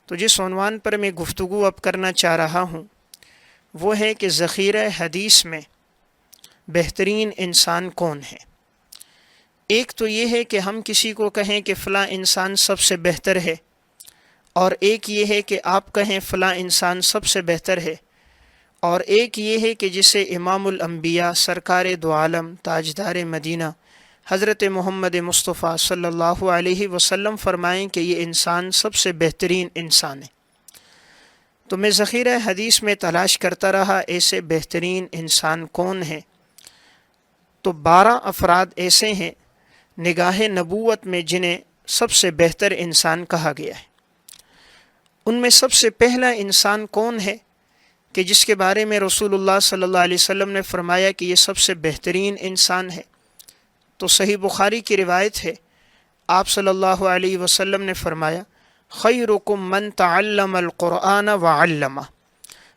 تو جس عنوان پر میں گفتگو اب کرنا چاہ رہا ہوں وہ ہے کہ ذخیرہ حدیث میں بہترین انسان کون ہے۔ ایک تو یہ ہے کہ ہم کسی کو کہیں کہ فلاں انسان سب سے بہتر ہے، اور ایک یہ ہے کہ آپ کہیں فلاں انسان سب سے بہتر ہے، اور ایک یہ ہے کہ جسے امام الانبیاء سرکار دو عالم تاجدار مدینہ حضرت محمد مصطفیٰ صلی اللہ علیہ وسلم فرمائیں کہ یہ انسان سب سے بہترین انسان ہے۔ تو میں ذخیرہ حدیث میں تلاش کرتا رہا ایسے بہترین انسان کون ہیں، تو 12 افراد ایسے ہیں نگاہ نبوت میں جنہیں سب سے بہتر انسان کہا گیا ہے۔ ان میں سب سے پہلا انسان کون ہے کہ جس کے بارے میں رسول اللہ صلی اللہ علیہ وسلم نے فرمایا کہ یہ سب سے بہترین انسان ہے؟ تو صحیح بخاری کی روایت ہے، آپ صلی اللہ علیہ وسلم نے فرمایا خیرکم من تعلم القرآن وعلمہ،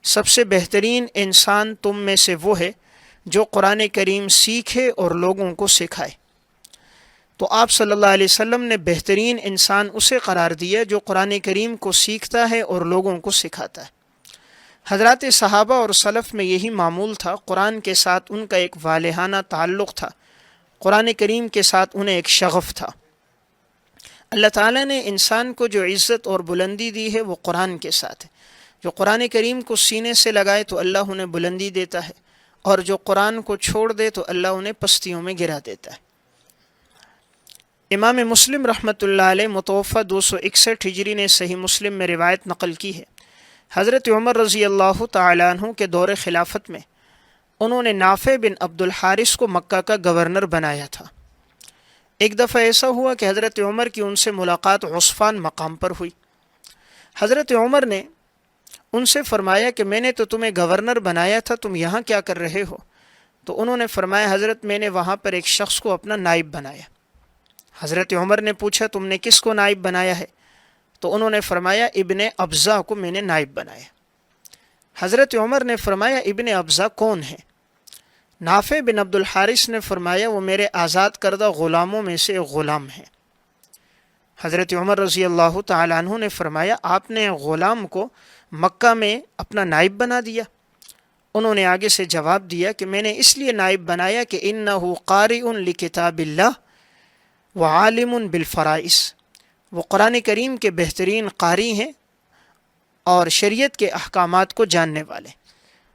سب سے بہترین انسان تم میں سے وہ ہے جو قرآن کریم سیکھے اور لوگوں کو سکھائے۔ تو آپ صلی اللہ علیہ وسلم نے بہترین انسان اسے قرار دیا جو قرآن کریم کو سیکھتا ہے اور لوگوں کو سکھاتا ہے۔ حضرات صحابہ اور سلف میں یہی معمول تھا، قرآن کے ساتھ ان کا ایک والہانہ تعلق تھا، قرآن کریم کے ساتھ انہیں ایک شغف تھا۔ اللہ تعالیٰ نے انسان کو جو عزت اور بلندی دی ہے وہ قرآن کے ساتھ ہے۔ جو قرآن کریم کو سینے سے لگائے تو اللہ انہیں بلندی دیتا ہے، اور جو قرآن کو چھوڑ دے تو اللہ انہیں پستیوں میں گرا دیتا ہے۔ امام مسلم رحمۃ اللہ علیہ متوفہ 261 ہجری نے صحیح مسلم میں روایت نقل کی ہے، حضرت عمر رضی اللہ تعالیٰ عنہ کے دور خلافت میں انہوں نے نافع بن عبد الحارث کو مکہ کا گورنر بنایا تھا۔ ایک دفعہ ایسا ہوا کہ حضرت عمر کی ان سے ملاقات عصفان مقام پر ہوئی۔ حضرت عمر نے ان سے فرمایا کہ میں نے تو تمہیں گورنر بنایا تھا، تم یہاں کیا کر رہے ہو؟ تو انہوں نے فرمایا حضرت میں نے وہاں پر ایک شخص کو اپنا نائب بنایا۔ حضرت عمر نے پوچھا تم نے کس کو نائب بنایا ہے؟ تو انہوں نے فرمایا ابن ابزہ کو میں نے نائب بنایا۔ حضرت عمر نے فرمایا ابن ابزہ کون ہے؟ نافع بن عبد الحارث نے فرمایا وہ میرے آزاد کردہ غلاموں میں سے ایک غلام ہے۔ حضرت عمر رضی اللہ تعالیٰ عنہ نے فرمایا آپ نے غلام کو مکہ میں اپنا نائب بنا دیا؟ انہوں نے آگے سے جواب دیا کہ میں نے اس لیے نائب بنایا کہ انہ قارئ لکتاب اللہ وعالم بالفرائض، وہ قرآن کریم کے بہترین قاری ہیں اور شریعت کے احکامات کو جاننے والے۔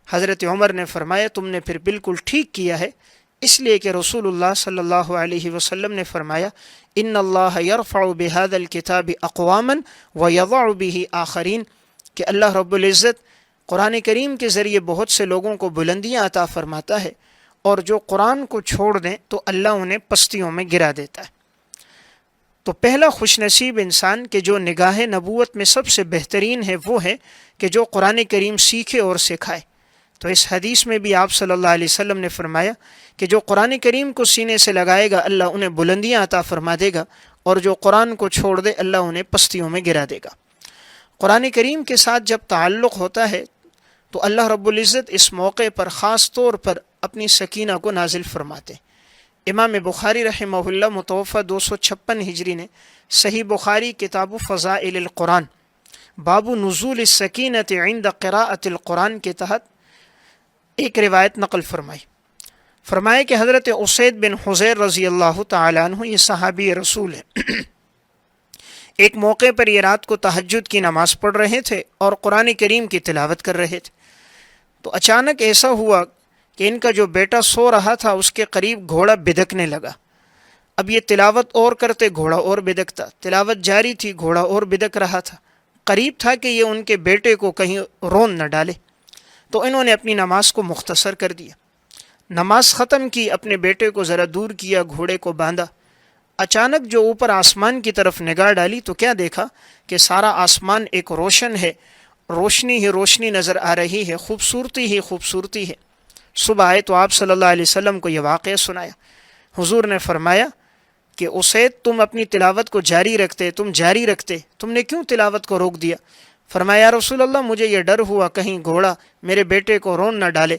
حضرت عمر نے فرمایا تم نے پھر بالکل ٹھیک کیا ہے، اس لیے کہ رسول اللہ صلی اللہ علیہ وسلم نے فرمایا ان اللہ یرفع بہذا الکتاب اقواما ویضع بہ آخرین، کہ اللہ رب العزت قرآن کریم کے ذریعے بہت سے لوگوں کو بلندیاں عطا فرماتا ہے، اور جو قرآن کو چھوڑ دیں تو اللہ انہیں پستیوں میں گرا دیتا ہے۔ تو پہلا خوش نصیب انسان کہ جو نگاہ نبوت میں سب سے بہترین ہے وہ ہے کہ جو قرآن کریم سیکھے اور سکھائے۔ تو اس حدیث میں بھی آپ صلی اللہ علیہ وسلم نے فرمایا کہ جو قرآن کریم کو سینے سے لگائے گا اللہ انہیں بلندیاں عطا فرما دے گا، اور جو قرآن کو چھوڑ دے اللہ انہیں پستیوں میں گرا دے گا۔ قرآن کریم کے ساتھ جب تعلق ہوتا ہے تو اللہ رب العزت اس موقع پر خاص طور پر اپنی سکینہ کو نازل فرماتے۔ امام بخاری رحمہ اللہ متوفہ 256 ہجری نے صحیح بخاری کتاب فضائل القرآن باب نزول السکینۃ عند قراءۃ القرآن کے تحت ایک روایت نقل فرمایا کہ حضرت اسید بن حضیر رضی اللہ تعالیٰ عنہ، یہ صحابی رسول ہے، ایک موقع پر یہ رات کو تہجد کی نماز پڑھ رہے تھے اور قرآن کریم کی تلاوت کر رہے تھے۔ تو اچانک ایسا ہوا کہ ان کا جو بیٹا سو رہا تھا اس کے قریب گھوڑا بدکنے لگا۔ اب یہ تلاوت اور کرتے گھوڑا اور بدکتا، تلاوت جاری تھی گھوڑا اور بدک رہا تھا، قریب تھا کہ یہ ان کے بیٹے کو کہیں رون نہ ڈالے۔ تو انہوں نے اپنی نماز کو مختصر کر دیا، نماز ختم کی، اپنے بیٹے کو ذرا دور کیا، گھوڑے کو باندھا۔ اچانک جو اوپر آسمان کی طرف نگاہ ڈالی تو کیا دیکھا کہ سارا آسمان ایک روشن ہے، روشنی ہی روشنی نظر آ رہی ہے، خوبصورتی ہی خوبصورتی ہے۔ صبح آئے تو آپ صلی اللہ علیہ وسلم کو یہ واقعہ سنایا۔ حضور نے فرمایا کہ اسید تم اپنی تلاوت کو جاری رکھتے، تم نے کیوں تلاوت کو روک دیا؟ فرمایا یا رسول اللہ مجھے یہ ڈر ہوا کہیں گھوڑا میرے بیٹے کو رون نہ ڈالے۔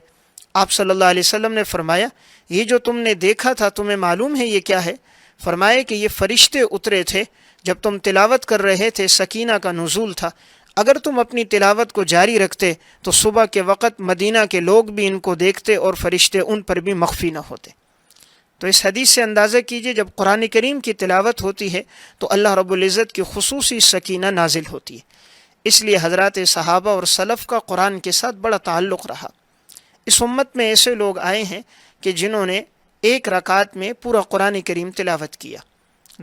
آپ صلی اللہ علیہ وسلم نے فرمایا یہ جو تم نے دیکھا تھا تمہیں معلوم ہے یہ کیا ہے؟ فرمایا کہ یہ فرشتے اترے تھے جب تم تلاوت کر رہے تھے، سکینہ کا نزول تھا، اگر تم اپنی تلاوت کو جاری رکھتے تو صبح کے وقت مدینہ کے لوگ بھی ان کو دیکھتے اور فرشتے ان پر بھی مخفی نہ ہوتے۔ تو اس حدیث سے اندازہ کیجئے جب قرآن کریم کی تلاوت ہوتی ہے تو اللہ رب العزت کی خصوصی سکینہ نازل ہوتی ہے۔ اس لیے حضرات صحابہ اور سلف کا قرآن کے ساتھ بڑا تعلق رہا۔ اس امت میں ایسے لوگ آئے ہیں کہ جنہوں نے ایک رکعت میں پورا قرآن کریم تلاوت کیا،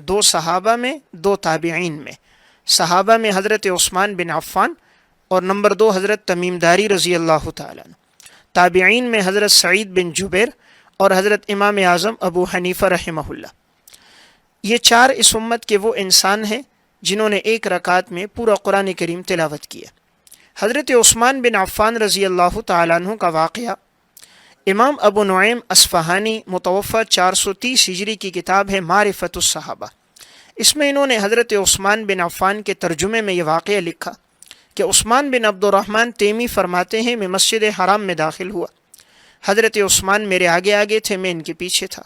2 صحابہ میں، 2 تابعین میں۔ صحابہ میں حضرت عثمان بن عفان اور نمبر 2 حضرت تمیم داری رضی اللہ تعالیٰ عنہ۔ تابعین میں حضرت سعید بن جبیر اور حضرت امام اعظم ابو حنیفہ رحمہ اللہ۔ یہ 4 اس امت کے وہ انسان ہیں جنہوں نے ایک رکعت میں پورا قرآن کریم تلاوت کیا۔ حضرت عثمان بن عفان رضی اللہ تعالیٰ عنہ کا واقعہ امام ابو نعیم اصفہانی متوفہ 430 ہجری کی کتاب ہے معرفت الصحابہ، اس میں انہوں نے حضرت عثمان بن عفان کے ترجمے میں یہ واقعہ لکھا کہ عثمان بن عبد الرحمن تیمی فرماتے ہیں میں مسجد حرام میں داخل ہوا، حضرت عثمان میرے آگے آگے تھے، میں ان کے پیچھے تھا،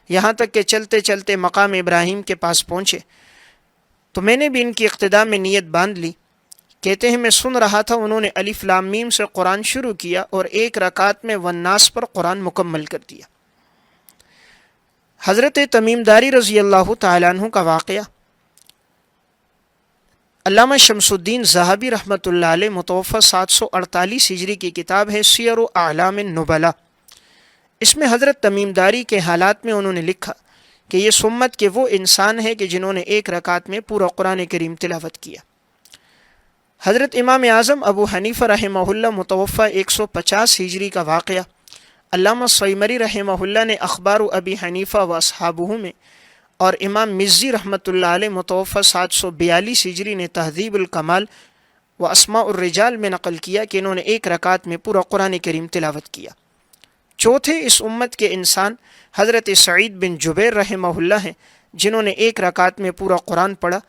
یہاں تک کہ چلتے چلتے مقام ابراہیم کے پاس پہنچے تو میں نے بھی ان کی اقتداء میں نیت باندھ لی۔ کہتے ہیں میں سن رہا تھا، انہوں نے الف لام میم سے قرآن شروع کیا اور ایک رکعت میں والناس پر قرآن مکمل کر دیا۔ حضرت تمیم داری رضی اللہ تعالیٰ عنہ کا واقعہ علامہ شمس الدین ذہبی رحمۃ اللہ علیہ متوفہ 748 ہجری کی کتاب ہے سیر اعلام النبلاء، اس میں حضرت تمیم داری کے حالات میں انہوں نے لکھا کہ یہ سمت کے وہ انسان ہے کہ جنہوں نے ایک رکعت میں پورا قرآن کریم تلاوت کیا۔ حضرت امام اعظم ابو حنیفہ رحمہ اللہ متوفہ 150 ہجری کا واقعہ علامہ سیمری رحمہ اللہ نے اخبار ابی حنیفہ و اصحابہ میں، اور امام مزی رحمۃ اللہ علیہ متوفہ 742 ہجری نے تہذیب الکمال و اسماء الرجال میں نقل کیا کہ انہوں نے ایک رکعت میں پورا قرآن کریم تلاوت کیا۔ چوتھے اس امت کے انسان حضرت سعید بن جبیر رحمہ اللہ ہیں جنہوں نے ایک رکعت میں پورا قرآن پڑھا۔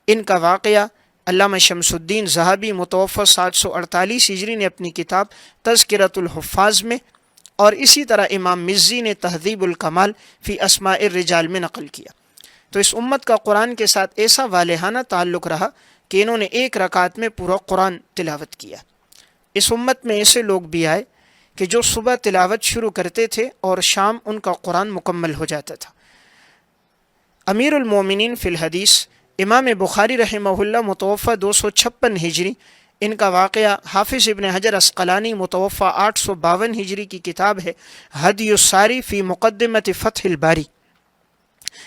ان کا واقعہ علامہ شمس الدین ذہبی متوفہ 748 ہجری نے اپنی کتاب تذکرۃ الحفاظ میں، اور اسی طرح امام مزی نے تہذیب الکمال فی اسماء الرجال میں نقل کیا۔ تو اس امت کا قرآن کے ساتھ ایسا والہانہ تعلق رہا کہ انہوں نے ایک رکعت میں پورا قرآن تلاوت کیا۔ اس امت میں ایسے لوگ بھی آئے کہ جو صبح تلاوت شروع کرتے تھے اور شام ان کا قرآن مکمل ہو جاتا تھا۔ امیر المومنین فی الحدیث امام بخاری رحمہ اللہ متوفہ 256 ہجری، ان کا واقعہ حافظ ابن حجر عسقلانی متوفہ 852 ہجری کی کتاب ہے ہدی الساری فی مقدمۃ فتح الباری،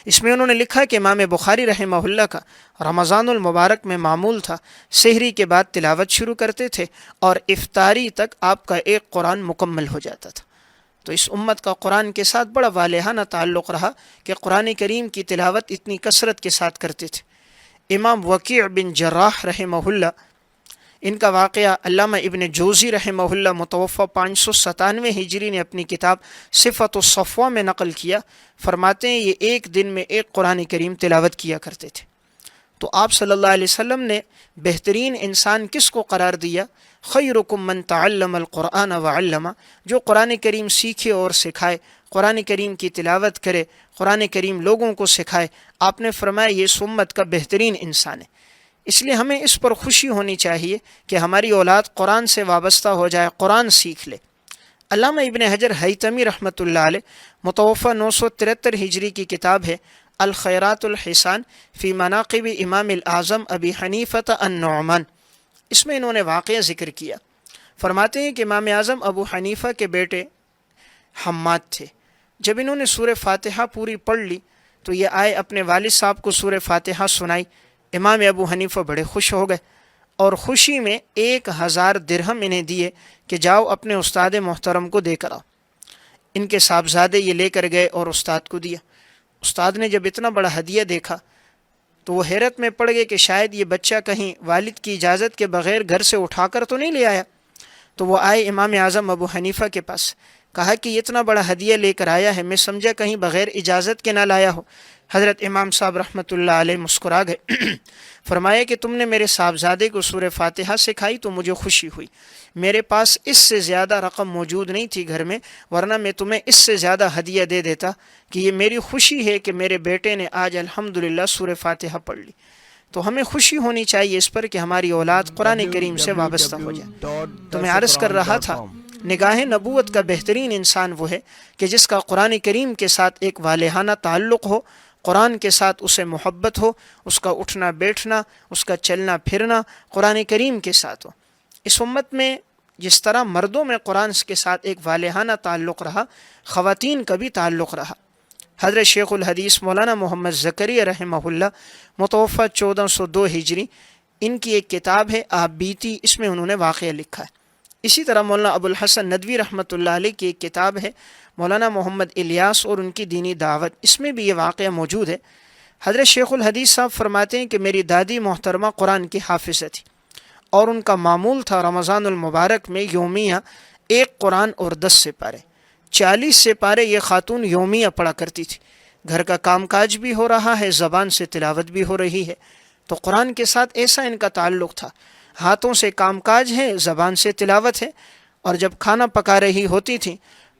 اس میں انہوں نے لکھا کہ امام بخاری رحمہ اللہ کا رمضان المبارک میں معمول تھا سحری کے بعد تلاوت شروع کرتے تھے اور افطاری تک آپ کا ایک قرآن مکمل ہو جاتا تھا۔ تو اس امت کا قرآن کے ساتھ بڑا والہانہ تعلق رہا کہ قرآن کریم کی تلاوت اتنی کثرت کے ساتھ کرتے تھے۔ امام وکیع بن جراح رحمہ اللہ، ان کا واقعہ علامہ ابن جوزی رحمہ اللہ متوفہ 597 ہجری نے اپنی کتاب صفت الصفوہ میں نقل کیا۔ فرماتے ہیں یہ ایک دن میں ایک قرآن کریم تلاوت کیا کرتے تھے۔ تو آپ صلی اللہ علیہ وسلم نے بہترین انسان کس کو قرار دیا؟ خیرکم من تعلم القرآن وعلمہ، جو قرآن کریم سیکھے اور سکھائے، قرآن کریم کی تلاوت کرے، قرآن کریم لوگوں کو سکھائے۔ آپ نے فرمایا یہ اس امت کا بہترین انسان ہے۔ اس لیے ہمیں اس پر خوشی ہونی چاہیے کہ ہماری اولاد قرآن سے وابستہ ہو جائے، قرآن سیکھ لے۔ علامہ ابن حجر ہیثمی رحمۃ اللہ علیہ متوفہ 973 ہجری کی کتاب ہے الخیرات الحسان فی مناقب امام الاعظم ابی حنیفۃ النعمان، اس میں انہوں نے واقعہ ذکر کیا۔ فرماتے ہیں کہ امام اعظم ابو حنیفہ کے بیٹے حماد تھے، جب انہوں نے سورہ فاتحہ پوری پڑھ لی تو یہ آئے اپنے والد صاحب کو سورہ فاتحہ سنائی۔ امام ابو حنیفہ بڑے خوش ہو گئے اور خوشی میں 1000 درہم انہیں دیے کہ جاؤ اپنے استاد محترم کو دے کر آؤ۔ ان کے صاحبزادے یہ لے کر گئے اور استاد کو دیا۔ استاد نے جب اتنا بڑا ہدیہ دیکھا تو وہ حیرت میں پڑ گئے کہ شاید یہ بچہ کہیں والد کی اجازت کے بغیر گھر سے اٹھا کر تو نہیں لے آیا۔ تو وہ آئے امام اعظم ابو حنیفہ کے پاس، کہا کہ یہ اتنا بڑا ہدیہ لے کر آیا ہے، میں سمجھا کہیں بغیر اجازت کے نہ لایا ہو۔ حضرت امام صاحب رحمۃ اللہ علیہ مسکرا گئے، فرمایا کہ تم نے میرے صاحبزادے کو سورہ فاتحہ سکھائی تو مجھے خوشی ہوئی، میرے پاس اس سے زیادہ رقم موجود نہیں تھی گھر میں، ورنہ میں تمہیں اس سے زیادہ ہدیہ دے دیتا، کہ یہ میری خوشی ہے کہ میرے بیٹے نے آج الحمدللہ سورہ فاتحہ پڑھ لی۔ تو ہمیں خوشی ہونی چاہیے اس پر کہ ہماری اولاد قرآن کریم سے وابستہ ہو جائے۔ تو میں عرض کر رہا تھا نگاہ نبوت کا بہترین انسان وہ ہے کہ جس کا قرآن کریم کے ساتھ ایک والہانہ تعلق ہو، قرآن کے ساتھ اسے محبت ہو، اس کا اٹھنا بیٹھنا، اس کا چلنا پھرنا قرآن کریم کے ساتھ ہو۔ اس امت میں جس طرح مردوں میں قرآن کے ساتھ ایک والہانہ تعلق رہا، خواتین کا بھی تعلق رہا۔ حضرت شیخ الحدیث مولانا محمد زکریا رحمہ اللہ متوفہ 1402 ہجری، ان کی ایک کتاب ہے آپ بیتی، اس میں انہوں نے واقعہ لکھا ہے۔ اسی طرح مولانا ابو الحسن ندوی رحمۃ اللہ علیہ کی ایک کتاب ہے مولانا محمد الیاس اور ان کی دینی دعوت، اس میں بھی یہ واقعہ موجود ہے۔ حضرت شیخ الحدیث صاحب فرماتے ہیں کہ میری دادی محترمہ قرآن کی حافظہ تھی، اور ان کا معمول تھا رمضان المبارک میں یومیہ 1 قرآن اور 10 سپارے، 40 سپارے یہ خاتون یومیہ پڑھا کرتی تھی۔ گھر کا کام کاج بھی ہو رہا ہے، زبان سے تلاوت بھی ہو رہی ہے، تو قرآن کے ساتھ ایسا ان کا تعلق تھا۔ ہاتھوں سے کام کاج ہے، زبان سے تلاوت ہے، اور جب کھانا پکا رہی ہوتی تھی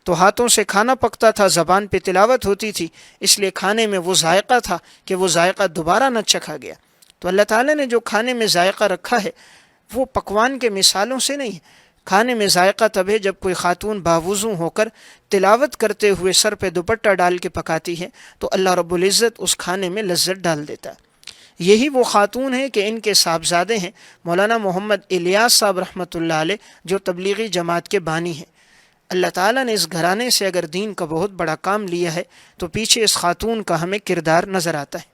تو ہاتھوں سے کھانا پکتا تھا، زبان پہ تلاوت ہوتی تھی، اس لیے کھانے میں وہ ذائقہ تھا کہ وہ ذائقہ دوبارہ نہ چکھا گیا۔ تو اللہ تعالیٰ نے جو کھانے میں ذائقہ رکھا ہے وہ پکوان کے مثالوں سے نہیں ہے۔ کھانے میں ذائقہ تب ہے جب کوئی خاتون باوضو ہو کر تلاوت کرتے ہوئے سر پہ دوپٹہ ڈال کے پکاتی ہے تو اللہ رب العزت اس کھانے میں لذت ڈال دیتا ہے۔ یہی وہ خاتون ہیں کہ ان کے صاحبزادے ہیں مولانا محمد الیاس صاحب رحمۃ اللہ علیہ، جو تبلیغی جماعت کے بانی ہیں۔ اللہ تعالیٰ نے اس گھرانے سے اگر دین کا بہت بڑا کام لیا ہے تو پیچھے اس خاتون کا ہمیں کردار نظر آتا ہے۔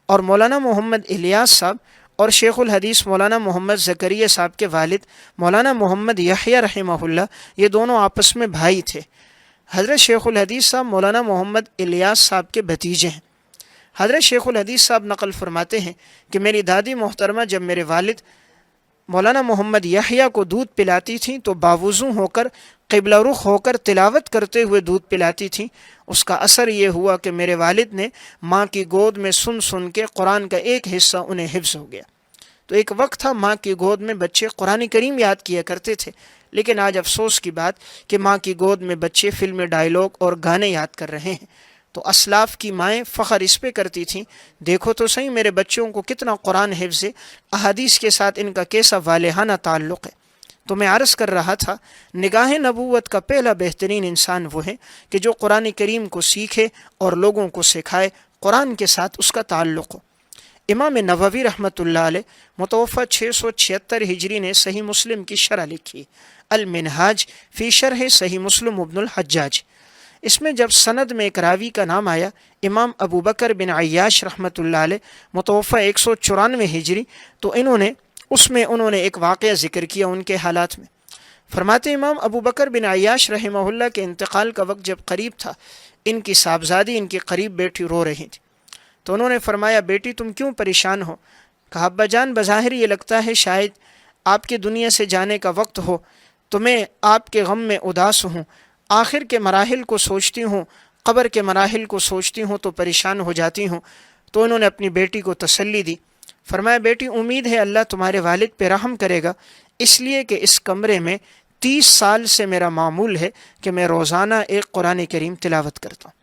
اور مولانا محمد الیاس صاحب اور شیخ الحدیث مولانا محمد زکریا صاحب کے والد مولانا محمد یحییٰ رحمہ اللہ، یہ دونوں آپس میں بھائی تھے۔ حضرت شیخ الحدیث صاحب مولانا محمد الیاس صاحب کے بھتیجے ہیں۔ حضرت شیخ الحدیث صاحب نقل فرماتے ہیں کہ میری دادی محترمہ جب میرے والد مولانا محمد یحییٰ کو دودھ پلاتی تھیں تو باوضو ہو کر قبلہ رخ ہو کر تلاوت کرتے ہوئے دودھ پلاتی تھیں۔ اس کا اثر یہ ہوا کہ میرے والد نے ماں کی گود میں سن سن کے قرآن کا ایک حصہ انہیں حفظ ہو گیا۔ تو ایک وقت تھا ماں کی گود میں بچے قرآن کریم یاد کیا کرتے تھے، لیکن آج افسوس کی بات کہ ماں کی گود میں بچے فلمی ڈائلاگ اور گانے یاد کر رہے ہیں۔ تو اسلاف کی مائیں فخر اس پہ کرتی تھیں، دیکھو تو صحیح میرے بچوں کو کتنا قرآن حفظ ہے، احادیث کے ساتھ ان کا کیسا والہانہ تعلق ہے۔ تو میں عرض کر رہا تھا نگاہ نبوت کا پہلا بہترین انسان وہ ہے کہ جو قرآن کریم کو سیکھے اور لوگوں کو سکھائے، قرآن کے ساتھ اس کا تعلق ہو۔ امام نووی رحمۃ اللہ علیہ متوفہ 676 ہجری نے صحیح مسلم کی شرح لکھی، المنہاج فی شرح صحیح مسلم ابن الحجاج۔ اس میں جب سند میں ایک راوی کا نام آیا امام ابو بکر بن عیاش رحمۃ اللہ علیہ متوفہ 194 ہجری، تو انہوں نے ایک واقعہ ذکر کیا ان کے حالات میں۔ فرماتے امام ابو بکر بن عیاش رحمہ اللہ کے انتقال کا وقت جب قریب تھا، ان کی صاحبزادی ان کے قریب بیٹھی رو رہی تھی، تو انہوں نے فرمایا بیٹی تم کیوں پریشان ہو؟ کہا ابا جان بظاہر یہ لگتا ہے شاید آپ کے دنیا سے جانے کا وقت ہو تو میں آپ کے غم میں اداس ہوں، آخر کے مراحل کو سوچتی ہوں، قبر کے مراحل کو سوچتی ہوں تو پریشان ہو جاتی ہوں۔ تو انہوں نے اپنی بیٹی کو تسلی دی، فرمایا بیٹی امید ہے اللہ تمہارے والد پہ رحم کرے گا، اس لیے کہ اس کمرے میں 30 سال سے میرا معمول ہے کہ میں روزانہ ایک قرآن کریم تلاوت کرتا ہوں۔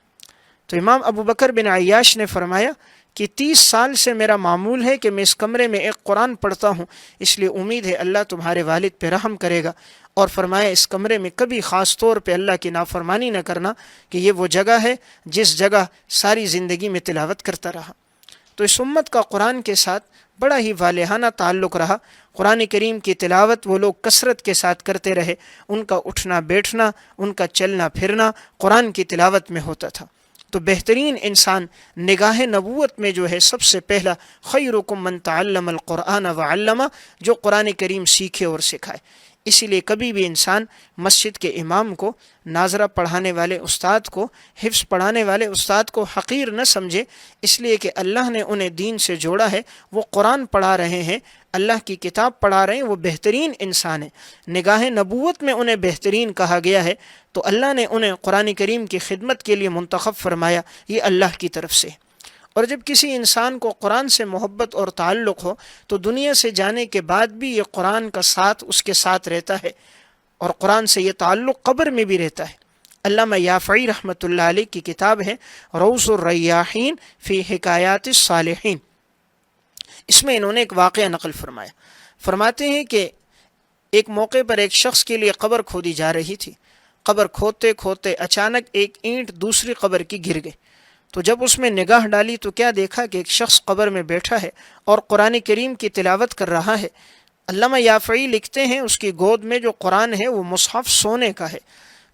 تو امام ابو بکر بن عیاش نے فرمایا کہ 30 سال سے میرا معمول ہے کہ میں اس کمرے میں ایک قرآن پڑھتا ہوں، اس لیے امید ہے اللہ تمہارے والد پہ رحم کرے گا۔ اور فرمایا اس کمرے میں کبھی خاص طور پہ اللہ کی نافرمانی نہ کرنا کہ یہ وہ جگہ ہے جس جگہ ساری زندگی میں تلاوت کرتا رہا۔ تو اس امت کا قرآن کے ساتھ بڑا ہی والہانہ تعلق رہا۔ قرآن کریم کی تلاوت وہ لوگ کثرت کے ساتھ کرتے رہے، ان کا اٹھنا بیٹھنا، ان کا چلنا پھرنا قرآن کی تلاوت میں ہوتا تھا۔ تو بہترین انسان نگاہ نبوت میں جو ہے سب سے پہلا خیرکم من تعلم القرآن وعلمہ، جو قرآن کریم سیکھے اور سکھائے۔ اسی لیے کبھی بھی انسان مسجد کے امام کو، ناظرہ پڑھانے والے استاد کو، حفظ پڑھانے والے استاد کو حقیر نہ سمجھے، اس لیے کہ اللہ نے انہیں دین سے جوڑا ہے، وہ قرآن پڑھا رہے ہیں، اللہ کی کتاب پڑھا رہے ہیں، وہ بہترین انسان ہیں۔ نگاہ نبوت میں انہیں بہترین کہا گیا ہے تو اللہ نے انہیں قرآن کریم کی خدمت کے لیے منتخب فرمایا، یہ اللہ کی طرف سے۔ اور جب کسی انسان کو قرآن سے محبت اور تعلق ہو تو دنیا سے جانے کے بعد بھی یہ قرآن کا ساتھ اس کے ساتھ رہتا ہے، اور قرآن سے یہ تعلق قبر میں بھی رہتا ہے۔ علامہ یافعی رحمۃ اللہ علیہ کی کتاب ہے روض الریاحین فی حکایات الصالحین، اس میں انہوں نے ایک واقعہ نقل فرمایا. فرماتے ہیں کہ ایک موقع پر ایک شخص کے لیے قبر کھودی جا رہی تھی. قبر کھودتے کھودتے اچانک ایک اینٹ دوسری قبر کی گر گئی. تو جب اس میں نگاہ ڈالی تو کیا دیکھا کہ ایک شخص قبر میں بیٹھا ہے اور قرآن کریم کی تلاوت کر رہا ہے. علامہ یافعی لکھتے ہیں اس کی گود میں جو قرآن ہے وہ مصحف سونے کا ہے.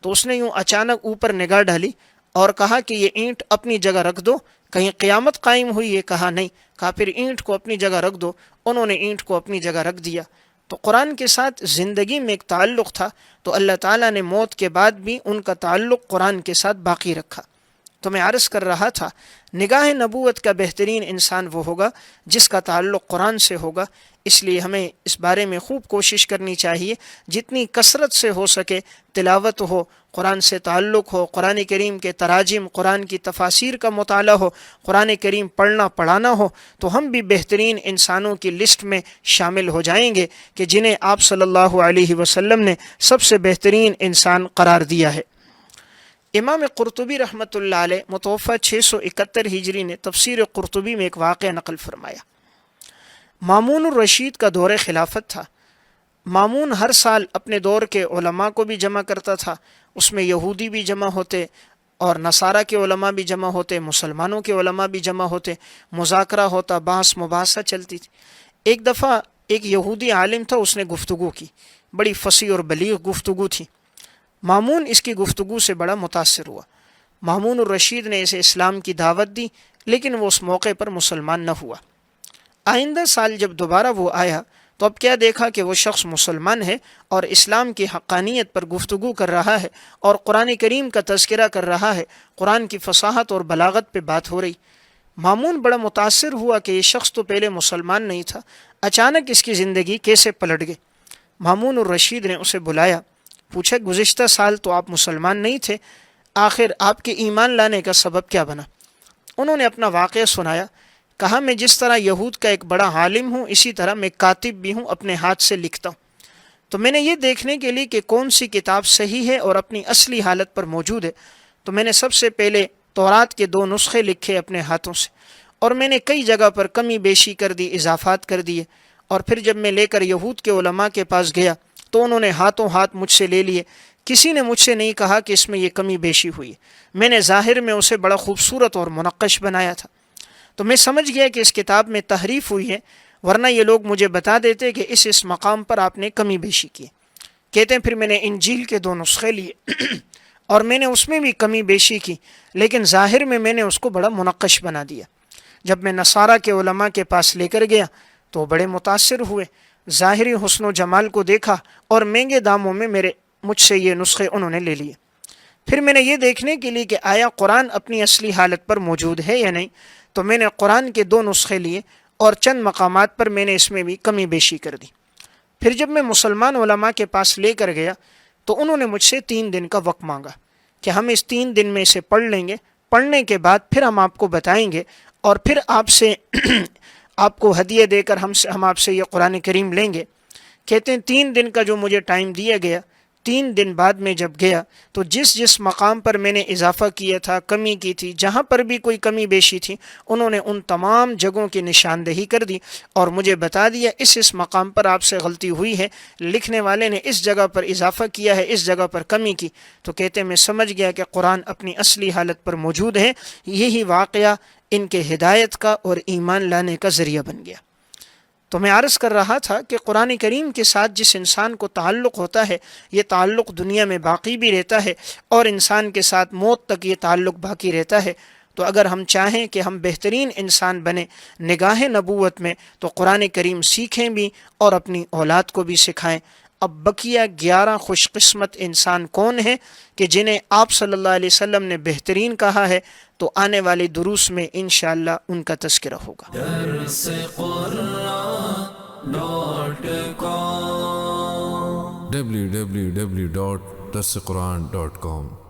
تو اس نے یوں اچانک اوپر نگاہ ڈالی اور کہا کہ یہ اینٹ اپنی جگہ رکھ دو، کہیں قیامت قائم ہوئی ہے؟ کہا نہیں. کہا پھر اینٹ کو اپنی جگہ رکھ دو. انہوں نے اینٹ کو اپنی جگہ رکھ دیا. تو قرآن کے ساتھ زندگی میں ایک تعلق تھا، تو اللہ تعالیٰ نے موت کے بعد بھی ان کا تعلق قرآن کے ساتھ باقی رکھا. تو میں عرض کر رہا تھا نگاہ نبوت کا بہترین انسان وہ ہوگا جس کا تعلق قرآن سے ہوگا. اس لیے ہمیں اس بارے میں خوب کوشش کرنی چاہیے جتنی کثرت سے ہو سکے تلاوت ہو، قرآن سے تعلق ہو، قرآن کریم کے تراجم، قرآن کی تفاسیر کا مطالعہ ہو، قرآن کریم پڑھنا پڑھانا ہو، تو ہم بھی بہترین انسانوں کی لسٹ میں شامل ہو جائیں گے کہ جنہیں آپ صلی اللہ علیہ وسلم نے سب سے بہترین انسان قرار دیا ہے. امام قرطبی رحمۃ اللہ علیہ متوفہ 671 ہجری نے تفسیر قرطبی میں ایک واقعہ نقل فرمایا. مامون الرشید کا دور خلافت تھا. مامون ہر سال اپنے دور کے علماء کو بھی جمع کرتا تھا. اس میں یہودی بھی جمع ہوتے اور نصارہ کے علماء بھی جمع ہوتے، مسلمانوں کے علماء بھی جمع ہوتے، مذاکرہ ہوتا، بحث مباحثہ چلتی تھی. ایک دفعہ ایک یہودی عالم تھا، اس نے گفتگو کی، بڑی فصیح اور بلیغ گفتگو تھی. مامون اس کی گفتگو سے بڑا متاثر ہوا. مامون الرشید نے اسے اسلام کی دعوت دی، لیکن وہ اس موقع پر مسلمان نہ ہوا. آئندہ سال جب دوبارہ وہ آیا تو اب کیا دیکھا کہ وہ شخص مسلمان ہے اور اسلام کی حقانیت پر گفتگو کر رہا ہے اور قرآن کریم کا تذکرہ کر رہا ہے، قرآن کی فصاحت اور بلاغت پہ بات ہو رہی. مامون بڑا متاثر ہوا کہ یہ شخص تو پہلے مسلمان نہیں تھا، اچانک اس کی زندگی کیسے پلٹ گئی. مامون الرشید نے اسے بلایا، پوچھا گزشتہ سال تو آپ مسلمان نہیں تھے، آخر آپ کے ایمان لانے کا سبب کیا بنا؟ انہوں نے اپنا واقعہ سنایا. کہا میں جس طرح یہود کا ایک بڑا عالم ہوں اسی طرح میں کاتب بھی ہوں، اپنے ہاتھ سے لکھتا ہوں. تو میں نے یہ دیکھنے کے لیے کہ کون سی کتاب صحیح ہے اور اپنی اصلی حالت پر موجود ہے، تو میں نے سب سے پہلے تورات کے 2 نسخے لکھے اپنے ہاتھوں سے، اور میں نے کئی جگہ پر کمی بیشی کر دی، اضافات کر دیے. اور پھر جب میں لے کر یہود کے علماء کے پاس گیا تو انہوں نے ہاتھوں ہاتھ مجھ سے لے لیے. کسی نے مجھ سے نہیں کہا کہ اس میں یہ کمی بیشی ہوئی. میں نے ظاہر میں اسے بڑا خوبصورت اور منقش بنایا تھا. تو میں سمجھ گیا کہ اس کتاب میں تحریف ہوئی ہے، ورنہ یہ لوگ مجھے بتا دیتے کہ اس مقام پر آپ نے کمی بیشی کی. کہتے ہیں پھر میں نے انجیل کے 2 نسخے لیے اور میں نے اس میں بھی کمی بیشی کی، لیکن ظاہر میں نے اس کو بڑا منقش بنا دیا. جب میں نصارہ کے علماء کے پاس لے کر گیا تو وہ بڑے متاثر ہوئے، ظاہری حسن و جمال کو دیکھا اور مہنگے داموں میں مجھ سے یہ نسخے انہوں نے لے لیے. پھر میں نے یہ دیکھنے کے لیے کہ آیا قرآن اپنی اصلی حالت پر موجود ہے یا نہیں، تو میں نے قرآن کے 2 نسخے لیے اور چند مقامات پر میں نے اس میں بھی کمی بیشی کر دی. پھر جب میں مسلمان علماء کے پاس لے کر گیا تو انہوں نے مجھ سے 3 دن کا وقت مانگا کہ ہم اس 3 دن میں اسے پڑھ لیں گے، پڑھنے کے بعد پھر ہم آپ کو بتائیں گے اور پھر آپ کو ہدیہ دے کر ہم آپ سے یہ قرآن کریم لیں گے. کہتے ہیں 3 دن کا جو مجھے ٹائم دیا گیا، 3 دن بعد میں جب گیا تو جس مقام پر میں نے اضافہ کیا تھا، کمی کی تھی، جہاں پر بھی کوئی کمی بیشی تھی، انہوں نے ان تمام جگہوں کی نشاندہی کر دی اور مجھے بتا دیا اس مقام پر آپ سے غلطی ہوئی ہے، لکھنے والے نے اس جگہ پر اضافہ کیا ہے، اس جگہ پر کمی کی. تو کہتے ہیں میں سمجھ گیا کہ قرآن اپنی اصلی حالت پر موجود ہے. یہی واقعہ ان کے ہدایت کا اور ایمان لانے کا ذریعہ بن گیا. تو میں عرض کر رہا تھا کہ قرآن کریم کے ساتھ جس انسان کو تعلق ہوتا ہے یہ تعلق دنیا میں باقی بھی رہتا ہے اور انسان کے ساتھ موت تک یہ تعلق باقی رہتا ہے. تو اگر ہم چاہیں کہ ہم بہترین انسان بنیں نگاہ نبوت میں تو قرآن کریم سیکھیں بھی اور اپنی اولاد کو بھی سکھائیں. اب بقیہ 11 خوش قسمت انسان کون ہیں کہ جنہیں آپ صلی اللہ علیہ وسلم نے بہترین کہا ہے، تو آنے والے دروس میں انشاءاللہ ان کا تذکرہ ہوگا. www.darsequran.com